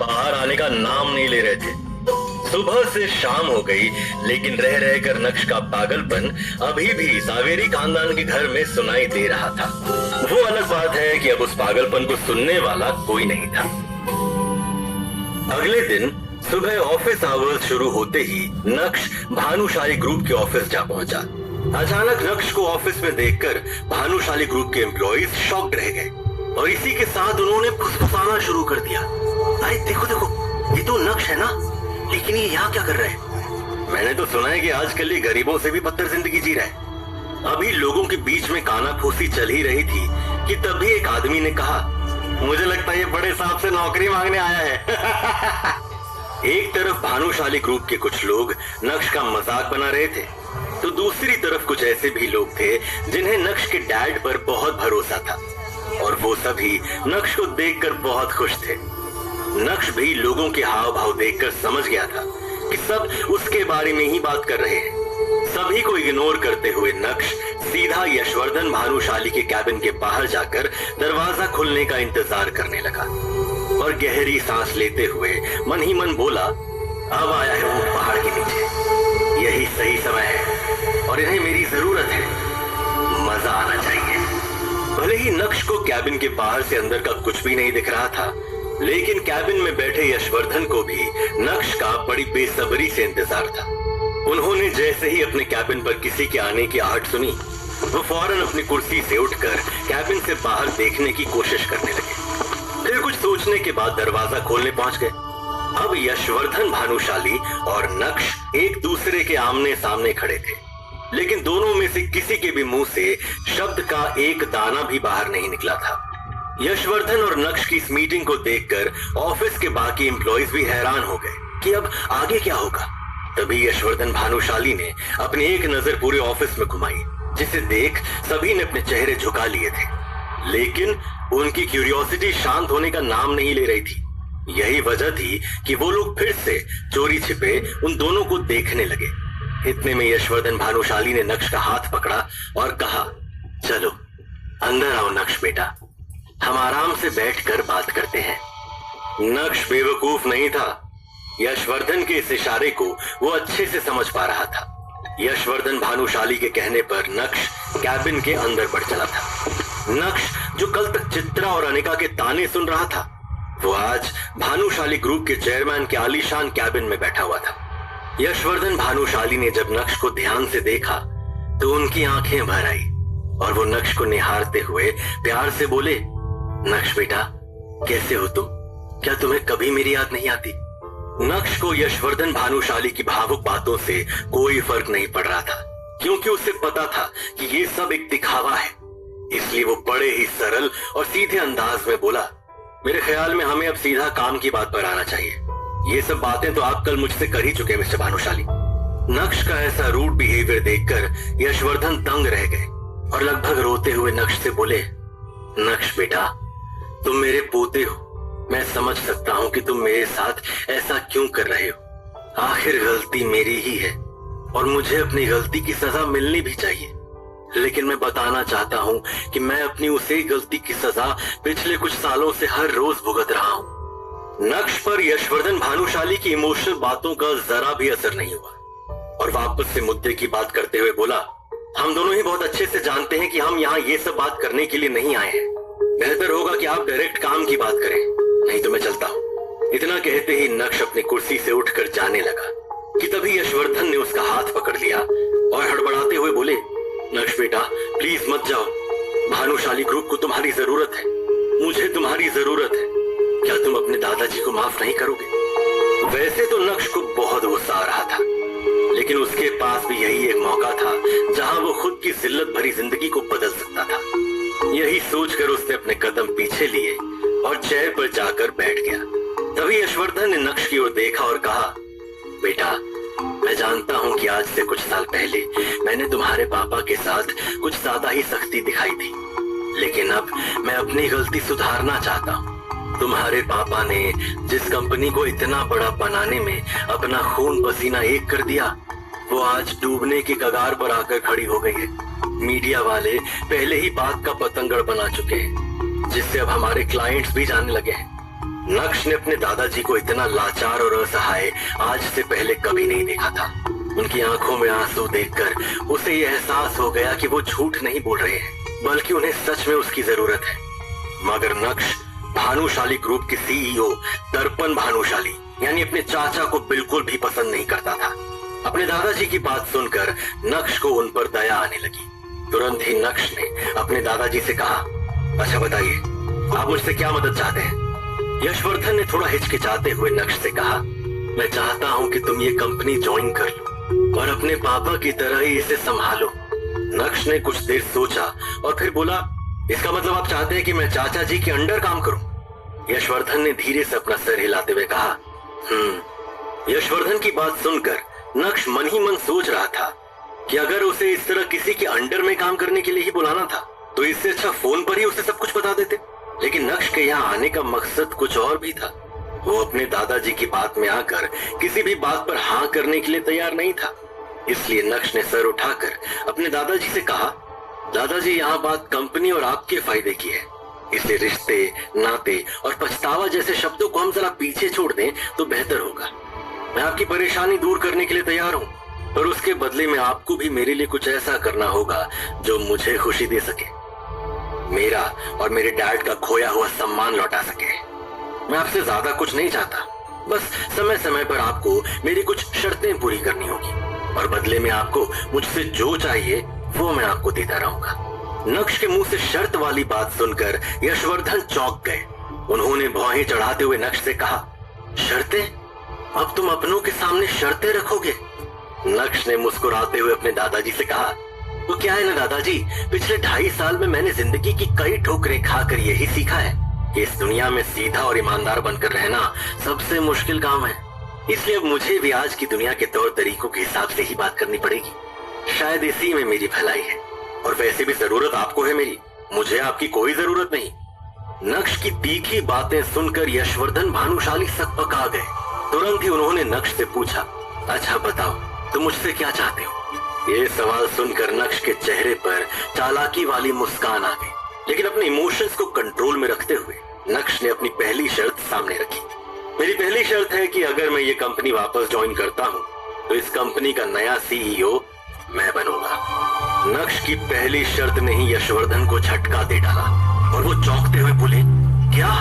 बाहर आने का नाम नहीं ले रहे थे। सुबह से शाम हो गई, लेकिन रह रहकर नक्श का पागलपन अभी भी सावेरी खानदान के घर में सुनाई दे रहा था। वो अलग बात है कि अब उस पागलपन को सुनने वाला कोई नहीं था। अगले दिन सुबह ऑफिस आवर्स शुरू होते ही नक्श भानुशाली ग्रुप के ऑफिस जा पहुंचा। अचानक नक्श को ऑफिस में देखकर भानुशाली ग्रुप के एम्प्लॉइज शॉक्ड रह गए और इसी के साथ उन्होंने फुसफुसाना शुरू कर दिया। अरे देखो देखो, ये तो नक्श है ना, लेकिन ये यहाँ क्या कर रहा है? मैंने तो सुना है कि आजकल ये गरीबों से भी बदतर जिंदगी जी रहा है। अभी लोगों के बीच में कानाफूसी चल ही रही थी कि तभी एक आदमी ने कहा, मुझे लगता है ये बड़े साहब से नौकरी मांगने आया है। एक तरफ भानुशाली ग्रुप के कुछ लोग नक्श का मजाक बना रहे थे, तो दूसरी तरफ कुछ ऐसे भी लोग थे जिन्हें नक्श के डैड पर बहुत भरोसा था और वो सभी नक्श को देखकर बहुत खुश थे। नक्श भी लोगों के हाव भाव देखकर समझ गया था कि सब उसके बारे में ही बात कर रहे हैं। सभी को इग्नोर करते हुए नक्श सीधा यशवर्धन भानुशाली के कैबिन के बाहर जाकर दरवाजा खुलने का इंतजार करने लगा और गहरी सांस लेते हुए मन ही मन बोला, अब आया है ऊंट पहाड़ के नीचे, यही सही समय है और इन्हें मेरी जरूरत है, मजा आना चाहिए। भले ही नक्श को कैबिन के बाहर से अंदर का कुछ भी नहीं दिख रहा था, लेकिन कैबिन में बैठे यशवर्धन को भी नक्श का बड़ी बेसब्री से इंतजार था। उन्होंने जैसे ही अपने कैबिन पर किसी के आने की आहट सुनी, वो फौरन अपनी कुर्सी से उठकर कैबिन से बाहर देखने की कोशिश करने लगे। फिर कुछ सोचने के बाद दरवाजा खोलने पहुंच गए। अब यशवर्धन भानुशाली और नक्श एक दूसरे के आमने सामने खड़े थे, लेकिन दोनों में से किसी के भी मुंह से शब्द का एक दाना भी बाहर नहीं निकला था। यशवर्धन और नक्श की इस मीटिंग को देखकर ऑफिस के बाकी एम्प्लॉइज भी हैरान हो गए कि अब आगे क्या होगा। तभी यशवर्धन भानुशाली ने अपनी एक नजर पूरे ऑफिस में घुमाई, जिसे देख सभी ने अपने चेहरे झुका लिए थे, लेकिन उनकी क्यूरियोसिटी शांत होने का नाम नहीं ले रही थी। यही वजह थी कि वो लोग फिर से चोरी छिपे उन दोनों को देखने लगे। इतने में यशवर्धन भानुशाली ने नक्श का हाथ पकड़ा और कहा, चलो अंदर आओ नक्श बेटा, हम आराम से बैठकर बात करते हैं। नक्श बेवकूफ नहीं था। यशवर्धन के इस इशारे को वो अच्छे से समझ पा रहा था। यशवर्धन भानुशाली के कहने पर नक्श कैबिन के अंदर बढ़ चला था। नक्श जो कल तक चित्रा और अनिका के ताने सुन रहा था, वो आज भानुशाली ग्रुप के चेयरमैन के आलीशान कैबिन में बैठा हुआ था। यशवर्धन भानुशाली ने जब नक्श को ध्यान से देखा तो उनकी आंखें भर आई और वो नक्श को निहारते हुए प्यार से बोले, नक्श बेटा कैसे हो तुम? क्या तुम्हें कभी मेरी याद नहीं आती? नक्श को यशवर्धन भानुशाली की भावुक बातों से कोई फर्क नहीं पड़ रहा था, क्योंकि उसे पता था कि ये सब एक दिखावा है। इसलिए वो बड़े ही सरल और सीधे अंदाज में बोला, मेरे ख्याल में हमें अब सीधा काम की बात पर आना चाहिए। ये सब बातें तो आप कल मुझसे कर ही चुके मिस्टर भानुशाली। नक्श का ऐसा रूड बिहेवियर देखकर यशवर्धन दंग रह गए और लगभग रोते हुए नक्श से बोले, नक्श बेटा तुम मेरे पोते हो, मैं समझ सकता हूं कि तुम मेरे साथ ऐसा क्यों कर रहे हो। आखिर गलती मेरी ही है और मुझे अपनी गलती की सजा मिलनी भी चाहिए, लेकिन मैं बताना चाहता हूं कि मैं अपनी उसी गलती की सजा पिछले कुछ सालों से हर रोज भुगत रहा हूं। नक्श पर यशवर्धन भानुशाली की इमोशनल बातों का जरा भी असर नहीं हुआ और वापस से मुद्दे की बात करते हुए बोला, हम दोनों ही बहुत अच्छे से जानते हैं कि हम यहाँ ये सब बात करने के लिए नहीं आए हैं। बेहतर होगा कि आप डायरेक्ट काम की बात करें, नहीं तो मैं चलता हूँ। इतना कहते ही नक्श अपनी कुर्सी से उठकर जाने लगा कि तभी यशवर्धन ने उसका हाथ पकड़ लिया और हड़बड़ाते हुए बोले, नक्श बेटा प्लीज मत जाओ, भानुशाली ग्रुप को तुम्हारी जरूरत है, मुझे तुम्हारी जरूरत है। क्या तुम अपने दादाजी को माफ नहीं करोगे? वैसे तो नक्श को बहुत गुस्सा आ रहा था, लेकिन उसके पास भी यही एक मौका था जहां वो खुद की जिल्लत भरी जिंदगी को बदल सकता था। यही सोचकर उसने अपने कदम पीछे लिए और चेयर पर जाकर बैठ गया। तभी यशवर्धन ने नक्श की ओर देखा और कहा, बेटा मैं जानता हूं कि आज से कुछ साल पहले मैंने तुम्हारे पापा के साथ कुछ ज्यादा ही सख्ती दिखाई थी, लेकिन अब मैं अपनी गलती सुधारना चाहता हूं। तुम्हारे पापा ने जिस कंपनी को इतना बड़ा बनाने में अपना खून पसीना एक कर दिया, वो आज डूबने की कगार पर आकर खड़ी हो गई है। मीडिया वाले पहले ही बात का पतंगड़ बना चुके हैं, जिससे अब हमारे क्लाइंट्स भी जानने लगे हैं। नक्श ने अपने दादाजी को इतना लाचार और असहाय आज से पहले कभी नहीं देखा था। उनकी आंखों में आंसू देखकर उसे यह एहसास हो गया कि वो झूठ नहीं बोल रहे हैं, बल्कि उन्हें सच में उसकी जरूरत है। मगर नक्श भानुशाली ग्रुप के सीईओ दर्पण भानुशाली यानी अपने चाचा को बिल्कुल भी पसंद नहीं करता था। अपने दादाजी की बात सुनकर नक्श को उन पर दया आने लगी। तुरंत ही नक्श ने अपने दादाजी से कहा, अच्छा बताइए, आप मुझसे क्या मदद चाहते हैं? यशवर्धन ने थोड़ा हिचकिचाते हुए नक्श से कहा, मैं चाहता हूं कि तुम ये कंपनी ज्वाइन कर लो और अपने पापा की तरह ही इसे संभालो। नक्श ने कुछ देर सोचा और फिर बोला, इसका मतलब आप चाहते हैं कि मैं चाचा जी के अंडर काम करूं? यशवर्धन ने धीरे से अपना सर हिलाते हुए कहा, यशवर्धन की बात सुनकर नक्श मन ही मन सोच रहा था कि अगर उसे इस तरह किसी के अंडर में काम करने के लिए ही बुलाना था तो इससे अच्छा फोन पर ही उसे सब कुछ बता देते। लेकिन नक्श के यहाँ आने का मकसद कुछ और भी था। वो अपने दादाजी की बात में आकर किसी भी बात पर हाँ करने के लिए तैयार नहीं था। इसलिए नक्श ने सर उठाकर अपने दादाजी से कहा, दादाजी यहाँ बात कंपनी और आपके फायदे की है, इसलिए रिश्ते, नाते और पछतावा जैसे शब्दों को हम जरा पीछे छोड़ दें तो बेहतर होगा। मैं आपकी परेशानी दूर करने के लिए तैयार हूँ, पर उसके बदले में आपको भी मेरे लिए कुछ ऐसा करना होगा जो मुझे खुशी दे सके, मेरा और मेरे डैड का खोया हुआ सम्मान लौटा सके। मैं आपसे ज्यादा कुछ नहीं चाहता, बस समय समय पर आपको मेरी कुछ शर्तें पूरी करनी होगी और बदले में आपको मुझसे जो चाहिए वो मैं आपको देता रहूंगा। नक्श के मुंह से शर्त वाली बात सुनकर यशवर्धन चौंक गए। उन्होंने भौहें चढ़ाते हुए नक्श से कहा, शर्तें? अब तुम अपनों के सामने शर्तें रखोगे? नक्श ने मुस्कुराते हुए अपने दादाजी से कहा, तो क्या है ना दादाजी, पिछले 2.5 साल में मैंने जिंदगी की कई ठोकरें खाकर यही सीखा है कि इस दुनिया में सीधा और ईमानदार बनकर रहना सबसे मुश्किल काम है। इसलिए अब मुझे भी आज की दुनिया के तौर तरीकों के हिसाब से ही बात करनी पड़ेगी। शायद इसी में मेरी भलाई है, और वैसे भी जरूरत आपको है मेरी, मुझे आपकी कोई जरूरत नहीं। नक्श की तीखी बातें सुनकर यशवर्धन भानुशाली सकपका गए। तुरंत ही उन्होंने नक्श से पूछा, अच्छा बताओ, तुम मुझसे क्या चाहते हो? ये सवाल सुनकर नक्श के चेहरे पर चालाकी वाली मुस्कान आ गई, लेकिन अपने इमोशंस को कंट्रोल में रखते हुए नक्श ने अपनी पहली शर्त सामने रखी। मेरी पहली शर्त है कि अगर मैं ये कंपनी वापस ज्वाइन करता हूँ तो इस कंपनी का नया सीईओ मैं बनूंगा। नक्श की पहली शर्त ने ही यशवर्धन को झटका दे डाला और वो चौंकते हुए बोले, क्या?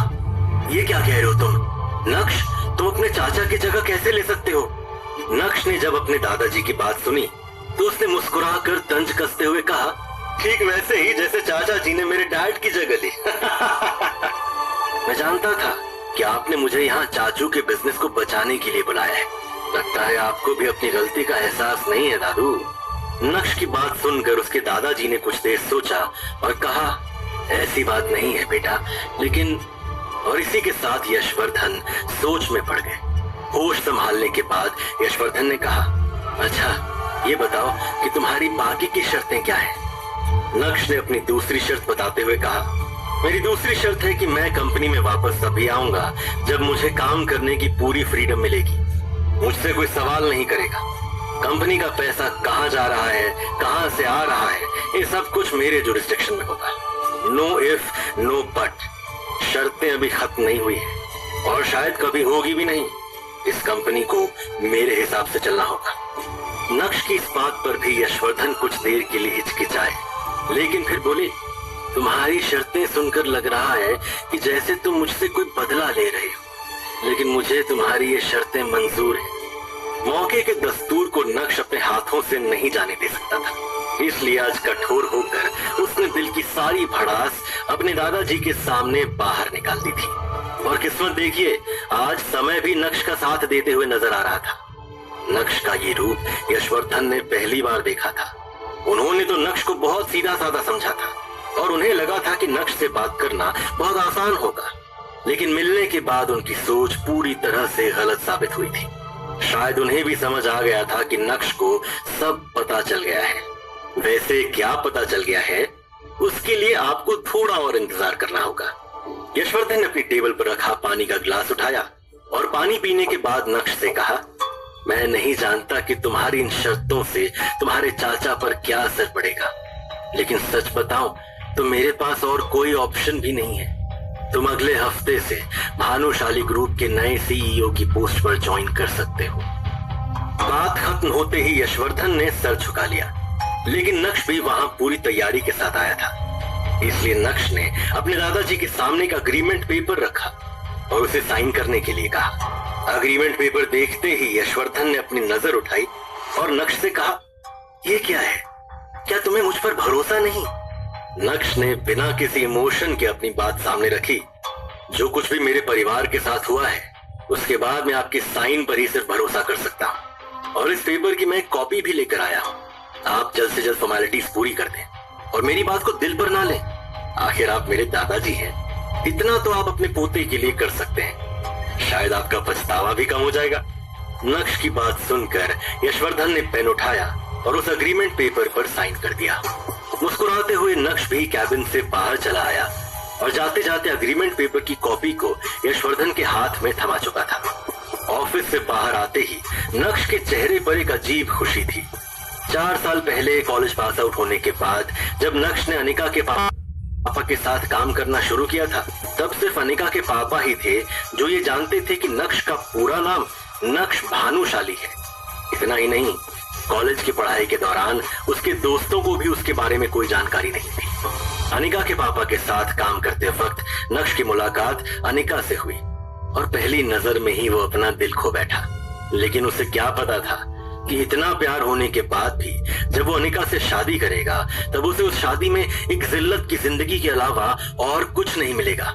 ये क्या कह रहे हो तुम? नक्श, तुम अपने चाचा की जगह कैसे ले सकते हो? नक्श ने जब अपने दादाजी की बात सुनी तो उसने मुस्कुराकर तंज कसते हुए कहा, ठीक वैसे ही जैसे चाचा जी ने मेरे डैड की जगह ली। मैं जानता था कि आपने मुझे यहाँ चाचू के बिजनेस को बचाने के लिए बुलाया है। लगता है आपको भी अपनी गलती का एहसास नहीं है दादू। नक्श की बात सुनकर उसके दादाजी ने कुछ देर सोचा और कहा, ऐसी बात नहीं है बेटा, लेकिन। और इसी के साथ यशवर्धन सोच में पड़ गए। होश संभालने के बाद यशवर्धन ने कहा, अच्छा ये बताओ कि तुम्हारी बाकी की शर्तें क्या हैं? नक्श ने अपनी दूसरी शर्त बताते हुए कहा, मेरी दूसरी शर्त है कि मैं कंपनी में वापस तभी आऊंगा जब मुझे काम करने की पूरी फ्रीडम मिलेगी। मुझसे कोई सवाल नहीं करेगा। कंपनी का पैसा कहाँ जा रहा है, कहाँ से आ रहा है, ये सब कुछ मेरे जुरिस्डिक्शन में होगा। No if no but. शर्तें अभी खत्म नहीं हुई है और शायद कभी होगी भी नहीं। इस कंपनी को मेरे हिसाब से चलना होगा। नक्श की इस बात पर भी यशवर्धन कुछ देर के लिए हिचकिचाए, लेकिन फिर बोले, तुम्हारी शर्तें सुनकर लग रहा है कि जैसे तुम मुझसे कोई बदला ले रहे हो, लेकिन मुझे तुम्हारी ये शर्तें मंजूर हैं। मौके के दस्तूर को नक्श अपने हाथों से नहीं जाने दे सकता था, इसलिए आज कठोर होकर उसने दिल की सारी भड़ास अपने दादाजी के सामने बाहर निकाल दी थी। और किस्मत देखिए, आज समय भी नक्श का साथ देते हुए नजर आ रहा था। नक्श का ये रूप यशवर्धन ने पहली बार देखा था। उन्होंने तो नक्श को बहुत सीधा साधा समझा था और उन्हें लगा था कि नक्श से बात करना बहुत आसान होगा, लेकिन मिलने के बाद उनकी सोच पूरी तरह से गलत साबित हुई थी। शायद उन्हें भी समझ आ गया था कि नक्श को सब पता चल गया है। वैसे क्या पता चल गया है, उसके लिए आपको थोड़ा और इंतजार करना होगा। यशवर्धन ने अपनी टेबल पर रखा पानी का गिलास उठाया और पानी पीने के बाद नक्श से कहा, मैं नहीं जानता कि तुम्हारी इन शर्तों से तुम्हारे चाचा पर क्या असर पड़ेगा, लेकिन सच बताऊं तो मेरे पास और कोई ऑप्शन भी नहीं है। तुम अगले हफ्ते से भानुशाली ग्रुप के नए सीईओ की पोस्ट पर ज्वाइन कर सकते हो। बात खत्म होते ही यशवर्धन ने सर झुका लिया, लेकिन नक्श भी वहां पूरी तैयारी के साथ आया था। इसलिए नक्श ने अपने दादाजी के सामने एक अग्रीमेंट पेपर रखा और उसे साइन करने के लिए कहा। अग्रीमेंट पेपर देखते ही यशवर्धन ने अपनी नजर उठाई और नक्श से कहा, यह क्या है? क्या तुम्हें मुझ पर भरोसा नहीं? नक्श ने बिना किसी इमोशन के अपनी बात सामने रखी। जो कुछ भी मेरे परिवार के साथ हुआ है, उसके बाद मैं आपके साइन पर ही सिर्फ भरोसा कर सकता हूँ, और इस पेपर की मैं एक कॉपी भी लेकर आया हूँ। आप जल्द से जल्द फॉर्मेलिटीज पूरी कर दें और मेरी बात को दिल पर ना लें। आखिर आप मेरे दादाजी हैं, इतना तो आप अपने पोते के लिए कर सकते हैं। शायद आपका पछतावा भी कम हो जाएगा। नक्श की बात सुनकर यशवर्धन ने पेन उठाया और उस अग्रीमेंट पेपर पर साइन कर दिया। मुस्कुराते हुए नक्श भी कैबिन से बाहर चला आया और जाते जाते अग्रीमेंट पेपर की कॉपी को यशवर्धन के हाथ में थमा चुका था। ऑफिस से बाहर आते ही नक्श के चेहरे पर एक अजीब खुशी थी। 4 साल पहले कॉलेज पास आउट होने के बाद जब नक्श ने अनिका के पापा के साथ काम करना शुरू किया था, तब सिर्फ अनिका के पापा ही थे जो ये जानते थे कि नक्श का पूरा नाम नक्श भानुशाली है। इतना ही नहीं, कॉलेज की पढ़ाई के दौरान उसके दोस्तों को भी उसके बारे में कोई जानकारी नहीं थी। अनिका के पापा के साथ काम करते वक्त नक्श की मुलाकात अनिका से हुई और पहली नजर में ही वो अपना दिल खो बैठा। लेकिन उसे क्या पता था कि इतना प्यार होने के बाद भी जब वो अनिका से शादी करेगा, तब उसे उस शादी में एक जिल्लत की जिंदगी के अलावा और कुछ नहीं मिलेगा।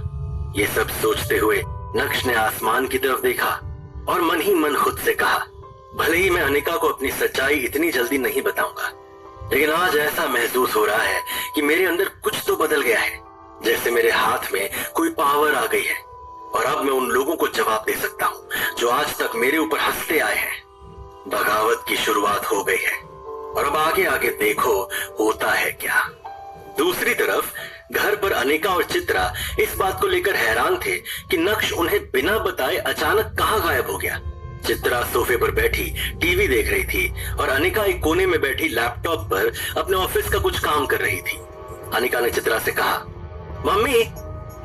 ये सब सोचते हुए नक्श ने आसमान की तरफ देखा और मन ही मन खुद से कहा, भले ही मैं अनिका को अपनी सच्चाई इतनी जल्दी नहीं बताऊंगा, लेकिन आज ऐसा महसूस हो रहा है कि मेरे अंदर कुछ तो बदल गया है, जैसे मेरे हाथ में कोई पावर आ गई है और अब मैं उन लोगों को जवाब दे सकता हूँ जो आज तक मेरे ऊपर हंसते आए हैं। बगावत की शुरुआत हो गई है और अब आगे आगे देखो होता है क्या। दूसरी तरफ घर पर अनिका और चित्रा इस बात को लेकर हैरान थे कि नक्श उन्हें बिना बताए अचानक कहाँ गायब हो गया। चित्रा सोफे पर बैठी टीवी देख रही थी और अनिका एक कोने में बैठी लैपटॉप पर अपने ऑफिस का कुछ काम कर रही थी। अनिका ने चित्रा से कहा, मम्मी,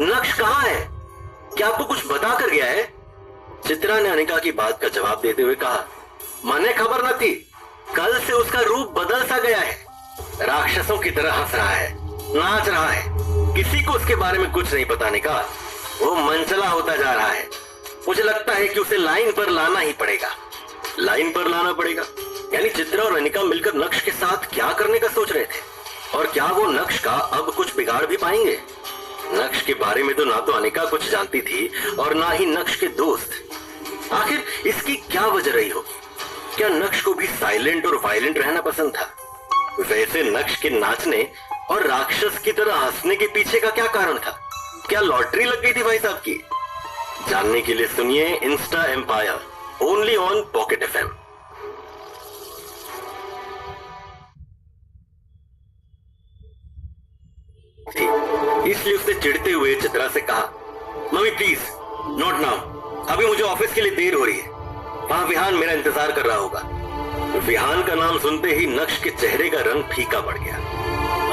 नक्श कहाँ है? क्या आपको कुछ बता कर गया है? चित्रा ने अनिका की बात का जवाब देते हुए कहा, मने खबर न थी, कल से उसका रूप बदल सा गया है। राक्षसों की तरह हंस रहा है, नाच रहा है। किसी को उसके बारे में कुछ नहीं पता। अनिका, वो मनचला होता जा रहा है। मुझे लगता है कि उसे लाइन पर लाना ही पड़ेगा। लाइन पर लाना पड़ेगा? यानी चित्रा और अनिका मिलकर नक्श के साथ क्या करने का सोच रहे थे? और क्या वो नक्श का अब कुछ बिगाड़ भी पाएंगे? नक्श के बारे में तो ना तो अनिका कुछ जानती थी और ना ही नक्श के दोस्त। आखिर इसकी क्या वजह रही होगी? क्या नक्श को भी साइलेंट और वायलेंट रहना पसंद था? वैसे नक्श के नाचने और राक्षस की तरह हंसने के पीछे का क्या कारण था? क्या लॉटरी लग गई थी भाई साहब की? जानने के लिए सुनिए Insta Empire, only on Pocket FM. इसलिए उसने चिढ़ते हुए चित्रा से कहा, मम्मी प्लीज नॉट नाउ, अभी मुझे ऑफिस के लिए देर हो रही है। वहां विहान मेरा इंतजार कर रहा होगा। विहान का नाम सुनते ही नक्श के चेहरे का रंग फीका पड़ गया।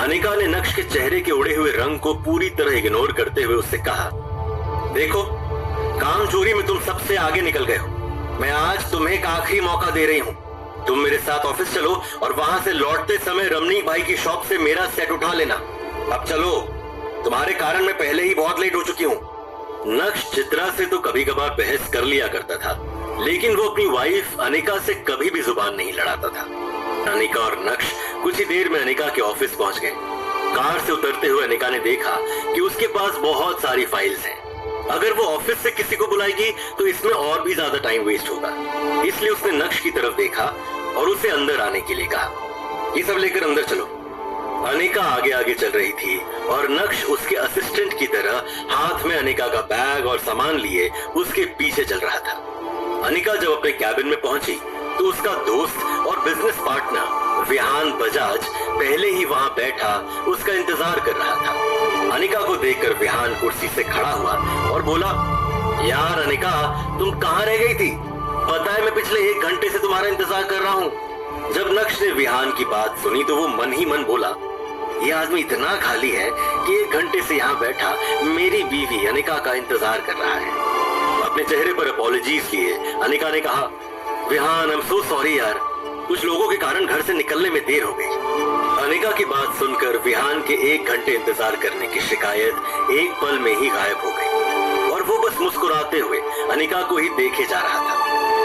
अनिका ने नक्श के चेहरे के उड़े हुए रंग को पूरी तरह इग्नोर करते हुए उससे कहा, देखो, काम चोरी में तुम सबसे आगे निकल गए हो। मैं आज तुम्हें एक आखिरी मौका दे रही हूँ। तुम मेरे साथ ऑफिस चलो और वहां से लौटते समय रमनीक भाई की शॉप से मेरा सेट उठा लेना। अब चलो, तुम्हारे कारण मैं पहले ही बहुत लेट हो चुकी हूँ। नक्श चित्रा से तो कभी कभार बहस कर लिया करता था, लेकिन वो अपनी वाइफ अनिका से कभी भी जुबान नहीं लड़ाता था। अनिका और नक्श कुछ ही देर में अनिका के ऑफिस पहुंच गए। कार से उतरते हुए अनिका ने देखा कि उसके पास बहुत सारी फाइल्स हैं। अगर वो ऑफिस से किसी को बुलाएगी तो इसमें और भी ज्यादा टाइम वेस्ट होगा। इसलिए उसने नक्श की तरफ देखा और उसे अंदर आने के लिए कहा, ये सब लेकर अंदर चलो। अनिका आगे आगे चल रही थी और नक्श उसके असिस्टेंट की तरह हाथ में अनिका का बैग और सामान लिए उसके पीछे चल रहा था। अनिका जब अपने कैबिन में पहुंची तो उसका दोस्त और बिजनेस पार्टनर विहान बजाज पहले ही वहां बैठा उसका इंतजार कर रहा था। अनिका को देखकर विहान कुर्सी से खड़ा हुआ और बोला, यार अनिका, तुम कहां रह गई थी? पता है मैं पिछले 1 घंटे से तुम्हारा इंतजार कर रहा हूं। जब नक्श ने विहान की बात सुनी तो वो मन ही मन बोला, ये आदमी इतना खाली है कि 1 घंटे से यहाँ बैठा मेरी बीवी अनिका का इंतजार कर रहा है। अपने चेहरे पर अपॉलॉजीज लिए अनिका ने कहा, Vihaan, I am so sorry यार, कुछ लोगों के कारण घर से निकलने में देर हो गई। अनिका की बात सुनकर विहान के 1 घंटे इंतजार करने की शिकायत एक पल में ही गायब हो गई और वो बस मुस्कुराते हुए अनिका को ही देखे जा रहा था।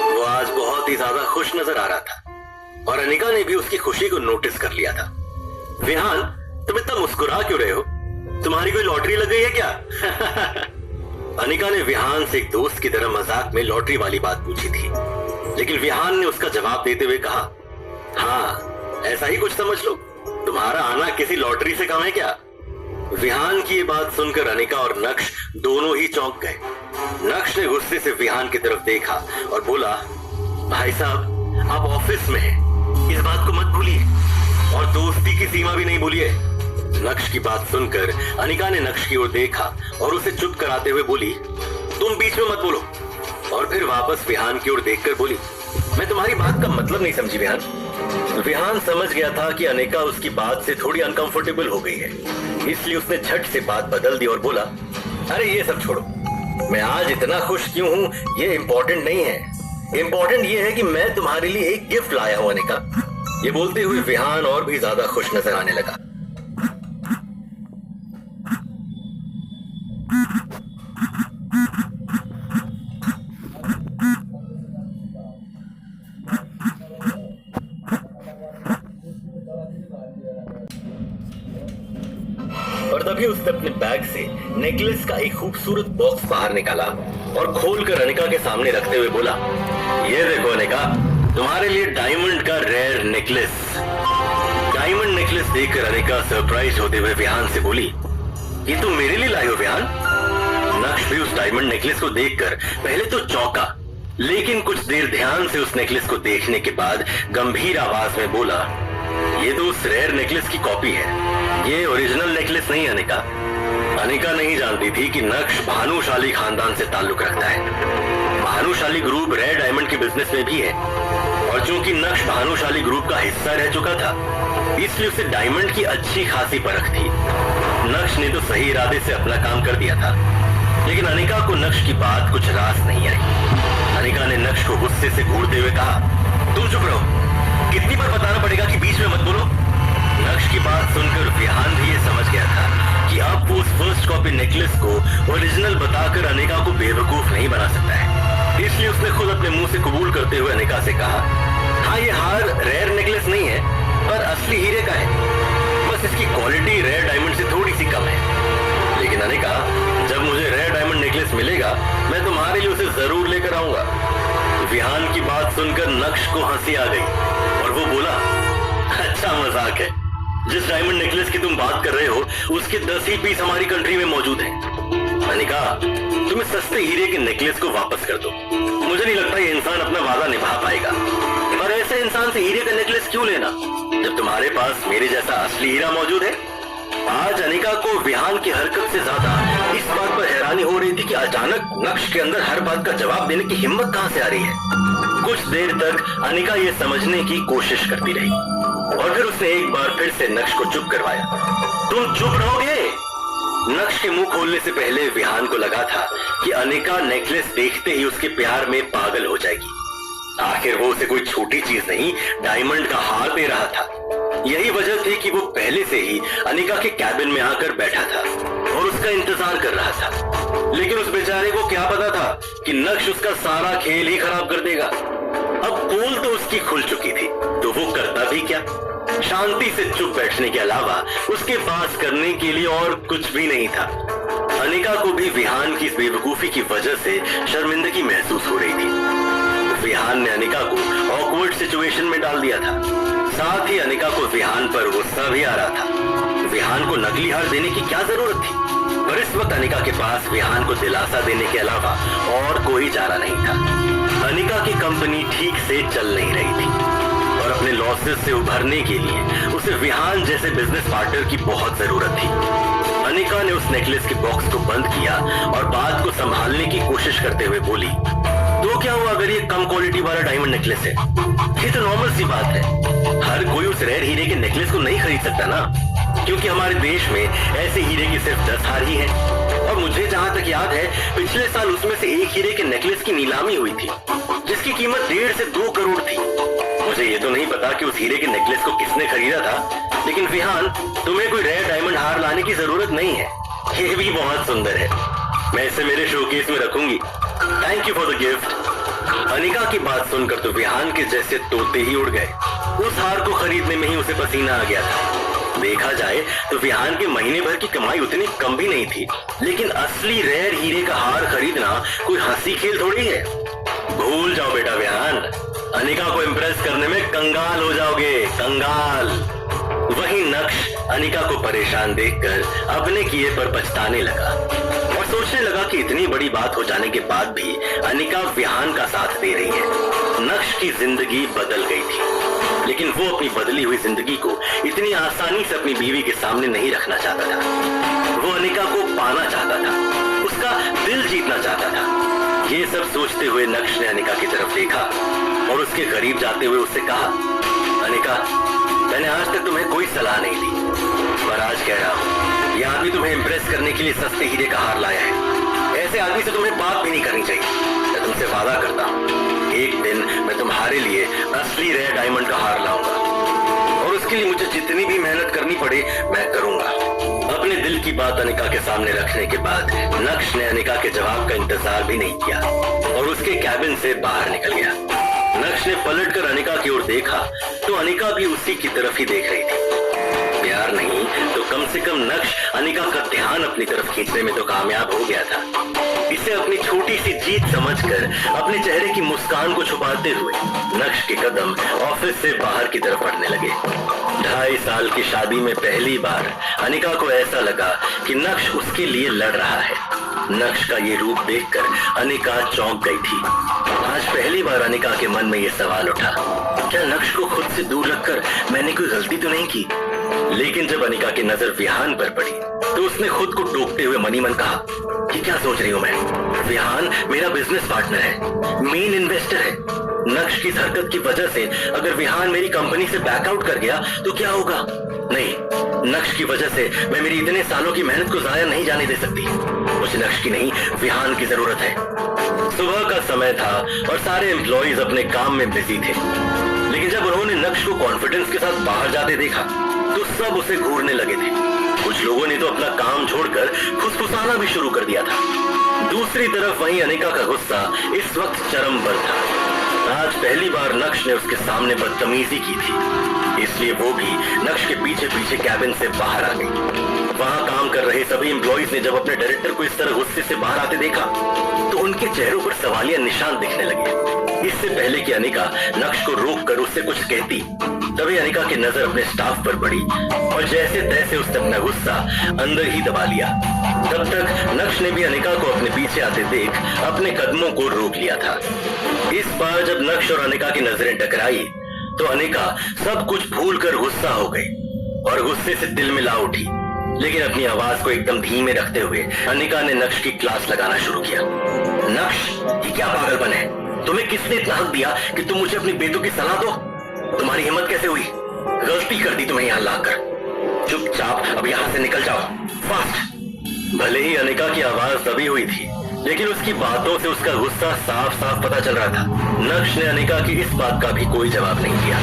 वो आज बहुत ही ज्यादा खुश नजर आ रहा था और अनिका ने भी उसकी खुशी को नोटिस कर लिया था। विहान, तुम इतना मुस्कुरा क्यों रहे हो? तुम्हारी कोई लॉटरी लग गई है क्या? अनिका ने विहान से एक दोस्त की तरह मजाक में लॉटरी वाली बात पूछी थी, लेकिन विहान ने उसका जवाब देते हुए कहा, हाँ ऐसा ही कुछ समझ लो, तुम्हारा आना किसी लॉटरी से कम है क्या? विहान की ये बात सुनकर अनिका और नक्श दोनों ही चौंक गए। नक्श ने गुस्से से विहान की तरफ देखा और बोला, भाई साहब आप ऑफिस में हैं, इस बात को मत भूलिए और दोस्ती की सीमा भी नहीं भूलिए। नक्श की बात सुनकर अनिका ने नक्श की ओर देखा और उसे चुप कराते हुए बोली, तुम बीच में मत बोलो। और फिर वापस विहान की ओर देखकर बोली, मैं तुम्हारी बात का मतलब नहीं समझी विहान। विहान समझ गया था कि अनिका उसकी बात से थोड़ी अनकंफर्टेबल हो गई है, इसलिए उसने झट से बात बदल दी और बोला, अरे ये सब छोड़ो, मैं आज इतना खुश क्यों हूं ये इंपॉर्टेंट नहीं है। इंपॉर्टेंट ये है कि मैं तुम्हारे लिए एक गिफ्ट लाया हूं अनिका। ये बोलते हुए विहान और भी ज्यादा खुश नजर आने लगा। और तभी उसने अपने बैग से नेकलेस का एक खूबसूरत बॉक्स बाहर निकाला और खोलकर अनिका के सामने रखते हुए बोला, ये देखो अनिका, तुम्हारे लिए डायमंड का रेयर नेकलेस। डायमंड नेकलेस देखकर अनिका सरप्राइज होते हुए विहान से बोली, ये तुम मेरे लिए लाई हो विहान? नक्श भी उस डायमंड नेकलेस को देखकर पहले तो चौंका, लेकिन कुछ देर ध्यान से उस नेकलेस को देखने के बाद गंभीर आवाज में बोला, ये तो उस रेयर नेकलेस की कॉपी है, ये ओरिजिनल नेकलेस नहीं अनिका। अनिका नहीं जानती थी कि नक्श भानुशाली खानदान से ताल्लुक रखता है। भानुशाली ग्रुप रेयर डायमंड के बिजनेस में भी है और चूंकि नक्श भानुशाली ग्रुप का हिस्सा रह चुका था, इसलिए उसे डायमंड की अच्छी खासी परख थी। नक्श ने तो सही इरादे से अपना काम कर दिया था, लेकिन अनिका को नक्श की बात कुछ रास नहीं आई। अनिका ने नक्श को गुस्से से घूरते हुए कहा, तुम चुप रहो, कितनी बार बताना पड़ेगा कि बीच में मत बोलो? नक्श की बात सुनकर विहान भी ये समझ गया था कि अब वो उस फर्स्ट कॉपी नेकलेस को ओरिजिनल बताकर अनिका को बेवकूफ नहीं बना सकता है, इसलिए उसने खुद अपने मुंह से कबूल करते हुए अनिका से कहा, हाँ ये हार रेयर नेकलेस नहीं है, पर असली हीरे का है, बस इसकी क्वालिटी रेयर डायमंड से थोड़ी सी कम है। लेकिन अनिका, जब मुझे रेयर डायमंड नेकलेस मिलेगा मैं तुम्हारे लिए उसे जरूर लेकर आऊंगा। विहान की बात सुनकर नक्श को हंसी आ गई और वो बोला, अच्छा मजाक है, जिस डायमंड नेकलेस की तुम बात कर रहे हो उसके 10 ही पीस हमारी कंट्री में मौजूद हैं। अनिका, तुम इस सस्ते हीरे के नेकलेस को वापस कर दो, मुझे नहीं लगता ये इंसान अपना वादा निभा पाएगा। पर ऐसे इंसान से हीरे का नेकलेस क्यों लेना जब तुम्हारे पास मेरे जैसा असली हीरा मौजूद है? आज अनिका को विहान की हरकत से ज्यादा इस बात पर हैरानी हो रही थी कि अचानक नक्श के अंदर हर बात का जवाब देने की हिम्मत कहां से आ रही है। कुछ देर तक अनिका ये समझने की कोशिश करती रही और फिर उसने एक बार फिर से नक्श को चुप करवाया। तुम चुप रहोगे? नक्श के मुंह खोलने से पहले विहान को लगा था कि अनिका नेकलेस देखते ही उसके प्यार में पागल हो जाएगी। आखिर वो उसे कोई छोटी चीज नहीं, डायमंड का हार दे रहा था। यही वजह थी कि वो पहले से ही अनिका के कैबिन में आकर बैठा था और उसका इंतजार कर रहा था। लेकिन उस बेचारे को क्या पता था कि नक्श उसका सारा खेल ही खराब कर देगा। अब पोल तो उसकी खुल चुकी थी, तो वो करता भी क्या? शांति से चुप बैठने के अलावा उसके पास करने के लिए और कुछ भी नहीं था। अनिका को भी विहान की इस बेवकूफी की वजह से शर्मिंदगी महसूस हो रही थी। विहान ने अनिका को ऑकवर्ड सिचुएशन में डाल दिया था, साथ ही अनिका को विहान पर गुस्सा भी आ रहा था। विहान को नकली हार देने की क्या जरूरत थी? पर इस वक्त अनिका के पास विहान को दिलासा देने के अलावा और कोई चारा नहीं था। अनिका की कंपनी ठीक से चल नहीं रही थी और अपने लॉसेस से उभरने के लिए उसे विहान जैसे बिजनेस पार्टनर की बहुत जरूरत थी। अनिका ने उस नेकलेस के बॉक्स को बंद किया और बात को संभालने की कोशिश करते हुए बोली, तो क्या हुआ अगर ये कम क्वालिटी वाला डायमंड नेकलेस है? ये तो नॉर्मल सी बात है, हर कोई उस रेयर हीरे के नेकलेस को नहीं खरीद सकता ना। क्योंकि हमारे देश में ऐसे हीरे की सिर्फ 10 हार ही हैं। और मुझे जहां तक याद है, पिछले साल उसमें से एक हीरे के नेकलेस की नीलामी हुई थी, जिसकी कीमत 1.5 से 2 करोड़ थी। मुझे ये तो नहीं पता कि उस हीरे के नेकलेस को किसने खरीदा था, लेकिन विहान, तुम्हें कोई रेयर डायमंड हार लाने की जरूरत नहीं है। ये भी बहुत सुंदर है, मैं इसे मेरे शोकेस में रखूंगी। Thank you for the gift. Anika की बात सुनकर तो विहान के जैसे तोते ही उड़ गए। उस हार को खरीदने में ही उसे पसीना आ गया था। देखा जाए तो विहान के महीने भर की कमाई उतनी कम भी नहीं थी, लेकिन असली रेयर हीरे का हार खरीदना कोई हंसी खेल थोड़ी है। भूल जाओ बेटा विहान, अनिका को इम्प्रेस करने में कंगाल हो जाओगे, कंगाल। वहीं नक्श अनिका को परेशान देखकर अपने किए पर पछताने लगा और सोचने लगा कि इतनी बड़ी बात हो जाने के बाद भी अनिका विहान का साथ दे रही है। नक्श की जिंदगी बदल गई थी, लेकिन वो अपनी बदली हुई जिंदगी को इतनी आसानी से अपनी बीवी के सामने नहीं रखना चाहता था। वो अनिका को पाना चाहता था, उसका दिल जीतना चाहता था। ये सब सोचते हुए नक्श ने अनिका की तरफ देखा और उसके करीब जाते हुए उससे कहा, अनिका, मैंने आज तक तुम्हें कोई सलाह नहीं दी, पर आज कह रहा हूँ, यह आदमी तुम्हें इम्प्रेस करने के लिए सस्ते हीरे का हार लाया है। ऐसे आदमी से तुम्हें बात भी नहीं करनी चाहिए। मैं तुमसे वादा करता हूँ, एक दिन मैं तुम्हारे लिए असली रेयर डायमंड का हार लाऊंगा और उसके लिए मुझे जितनी भी मेहनत करनी पड़े मैं करूंगा। अपने दिल की बात अनिका के सामने रखने के बाद नक्श ने अनिका के जवाब का इंतजार भी नहीं किया और उसके कैबिन से बाहर निकल गया। नक्श ने पलटकर अनिका की ओर देखा तो अनिका भी उसी की तरफ ही देख रही थी। प्यार नहीं तो कम से कम नक्श अनिका का ध्यान अपनी तरफ खींचने में तो कामयाब हो गया था। इसे अपनी छोटी सी जीत समझकर अपने चेहरे की मुस्कान को छुपाते हुए नक्श के कदम ऑफिस से बाहर की तरफ बढ़ने लगे। 2.5 साल की शादी में पहली बार अनिका को ऐसा लगा कि नक्श उसके लिए लड़ रहा है। नक्श का ये रूप देखकर अनिका चौंक गई थी। आज पहली बार अनिका के मन में ये सवाल उठा, क्या नक्श को खुद से दूर रखकर मैंने कोई गलती तो नहीं की? लेकिन जब अनिका की नजर विहान पर पड़ी तो उसने खुद को टोकते हुए मनी मन कहा, कि क्या सोच रही हूं मैं? विहान मेरा बिजनेस पार्टनर है, मेन इन्वेस्टर है। नक्श की इस हरकत की वजह से अगर विहान मेरी कंपनी से बैकआउट कर गया तो क्या होगा? नहीं, नक्श की वजह से मैं मेरी इतने सालों की मेहनत को जाया नहीं जाने दे सकती। मुझे नक्श की नहीं, विहान की जरूरत है। सुबह का समय था और सारे एम्प्लॉइज अपने काम में बिजी थे, लेकिन जब उन्होंने नक्श को कॉन्फिडेंस के साथ बाहर जाते देखा तो सब उसे घूरने लगे थे। कुछ लोगों ने तो अपना काम छोड़कर फुसफुसाना भी शुरू कर दिया था। दूसरी तरफ वहीं अनिका का गुस्सा इस वक्त चरम पर था। आज पहली बार नक्श ने उसके सामने बदतमीजी की थी, इसलिए वो भी नक्श के पीछे पीछे कैबिन से बाहर आ गई। वहां काम कर रहे सभी एम्प्लॉइज ने जब अपने डायरेक्टर को इस तरह गुस्से से बाहर आते देखा तो उनके चेहरों पर सवालिया निशान दिखने लगे। इससे पहले कि अनिका नक्श को रोक कर उससे कुछ कहती, तभी अनिका की नजर अपने स्टाफ पर पड़ी और जैसे तैसे उसने अपना गुस्सा अंदर ही दबा लिया। तब तक नक्श ने भी अनिका को अपने पीछे आते देख अपने कदमों को रोक लिया था। इस बार जब नक्श और अनिका की नजरें टकराई तो अनिका सब कुछ भूलकर गुस्सा हो गई और गुस्से से दिल में ला उठी। लेकिन अपनी आवाज को एकदम धीमे रखते हुए अनिका ने नक्श की क्लास लगाना शुरू किया। नक्श, ये क्या पागलपन है? तुम्हें किसने इतना हक दिया कि तुम मुझे अपनी बेटों की सलाह दो? तुम्हारी हिम्मत कैसे हुई? गलती कर दी तुम्हें यहाँ लाकर। चुपचाप अब यहाँ से निकल जाओ, फास्ट। भले ही अनिका की आवाज दबी हुई थी, लेकिन उसकी बातों से उसका गुस्सा साफ साफ पता चल रहा था। नक्श ने अनिका की इस बात का भी कोई जवाब नहीं दिया।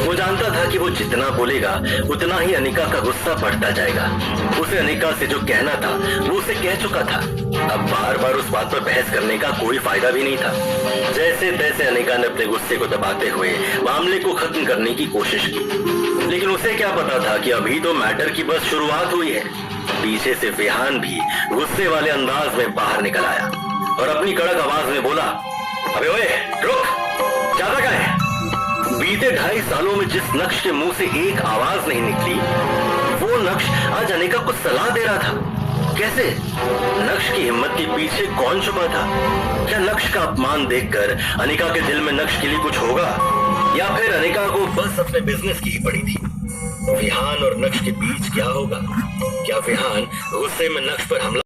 वो जानता था कि वो जितना बोलेगा उतना ही अनिका का गुस्सा बढ़ता जाएगा। उसे अनिका से जो कहना था वो उसे कह चुका था। अब बार बार उस बात पर बहस करने का कोई फायदा भी नहीं था। जैसे तैसे अनिका ने अपने गुस्से को दबाते हुए मामले को खत्म करने की कोशिश की, लेकिन उसे क्या पता था कि अभी तो मैटर की बस शुरुआत हुई है। पीछे से विहान भी गुस्से वाले अंदाज में बाहर निकल आया और अपनी कड़क आवाज में बोला, अबे ओए रुक, ज्यादा क्या है? बीते 2.5 सालों में जिस नक्श के मुंह से एक आवाज नहीं निकली, वो नक्श आज अनिका को सलाह दे रहा था। कैसे? नक्श की हिम्मत के पीछे कौन छुपा था? क्या नक्श का अपमान देखकर अनिका के दिल में नक्श के लिए कुछ होगा, या फिर अनिका को बस अपने बिजनेस की ही पड़ी थी? विहान और नक्श के बीच क्या होगा? क्या विहान गुस्से में नक्श पर हमला